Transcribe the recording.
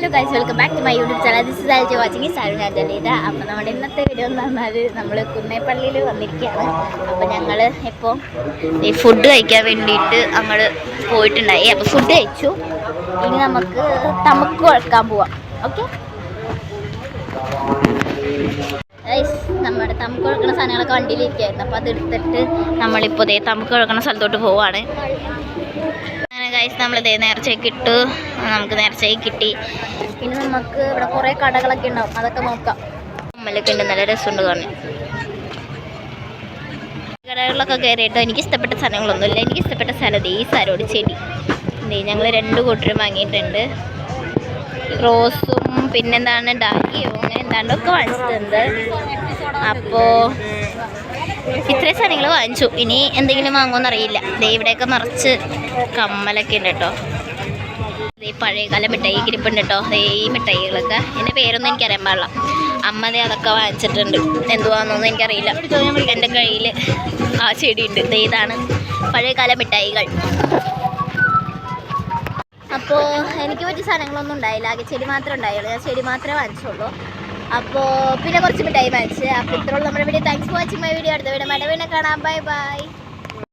Hello guys, welcome back to my YouTube channel. This is ആൽജി വാച്ചിങ് സാരുന ജലീത. അപ്പോൾ നമ്മുടെ ഇന്നത്തെ വീഡിയോ എന്ന് പറഞ്ഞാൽ നമ്മൾ കുന്നേപ്പള്ളിയിൽ വന്നിരിക്കുകയാണ്. അപ്പോൾ ഞങ്ങൾ ഇപ്പോൾ ഈ ഫുഡ് കഴിക്കാൻ വേണ്ടിയിട്ട് അങ്ങോട്ട് പോയിട്ടുണ്ടായി. അപ്പോൾ ഫുഡ് കഴിച്ചു. ഇനി നമുക്ക് തമുക്ക് കുഴക്കാൻ പോവാം. ഓക്കെ ഗൈസ്, നമ്മുടെ തമുക്ക് കുഴക്കുന്ന സാധനങ്ങളൊക്കെ വണ്ടിയിലിരിക്കുകയായിരുന്നു. അപ്പോൾ അതെടുത്തിട്ട് നമ്മളിപ്പോൾ തമുക്ക് കുഴക്കുന്ന സ്ഥലത്തോട്ട് പോവുകയാണ്. ഗൈസ്, നമ്മളിതേ നേർച്ചയ്ക്ക് ഇട്ടു. നമുക്ക് നേർച്ചയ്ക്ക് കിട്ടി. പിന്നെ നമുക്ക് ഇവിടെ കുറേ കടകളൊക്കെ ഉണ്ടാവും, അതൊക്കെ നോക്കാം. അമ്മലൊക്കെ ഉണ്ട്, നല്ല രസമുണ്ട് കാണാൻ. കടകളിലൊക്കെ കയറിയിട്ടോ എനിക്ക് ഇഷ്ടപ്പെട്ട സാധനങ്ങളൊന്നുമില്ല. എനിക്ക് ഇഷ്ടപ്പെട്ട സ്ഥലം ഈ സരോട് ചെടി. ഞങ്ങൾ 2 കൂട്ടരും വാങ്ങിയിട്ടുണ്ട്. റോസും പിന്നെന്താണ് ഡാലിയോ അങ്ങനെ എന്താണ്ടൊക്കെ വാങ്ങിച്ചിട്ടുണ്ട്. അപ്പോൾ ഇത്രയും സാധനങ്ങൾ വാങ്ങിച്ചു. ഇനി എന്തെങ്കിലും വാങ്ങുമെന്നറിയില്ല. ഇവിടെയൊക്കെ നിറച്ച് കമ്മലൊക്കെ ഉണ്ട് കേട്ടോ. പഴയകാല മിഠായി ഇരിപ്പുണ്ട് കേട്ടോ. ഈ മിഠായികളൊക്കെ എൻ്റെ പേരൊന്നും എനിക്കറിയാൻ പാടില്ല. അമ്മ അതൊക്കെ വാങ്ങിച്ചിട്ടുണ്ട്. എന്തുവാണെന്നൊന്നും എനിക്കറിയില്ല. എൻ്റെ കയ്യിൽ ആ ചെടിയുണ്ട്. ഇതാണ് പഴയകാല മിഠായികൾ. അപ്പോൾ എനിക്ക് പറ്റിയ സാധനങ്ങളൊന്നും ഉണ്ടായില്ല. ആകെ ചെടി മാത്രമേ ഉണ്ടായുള്ളൂ. ഞാൻ ചെടി മാത്രമേ വാങ്ങിച്ചുള്ളൂ. അപ്പോൾ പിന്നെ കുറച്ച് മിഠായി വാങ്ങിച്ച്. അപ്പോൾ ഇത്രയുള്ള നമ്മുടെ video. Thanks for watching my video. അടുത്ത വീഡിയോ മടവിനെ കാണാം. Bye bye.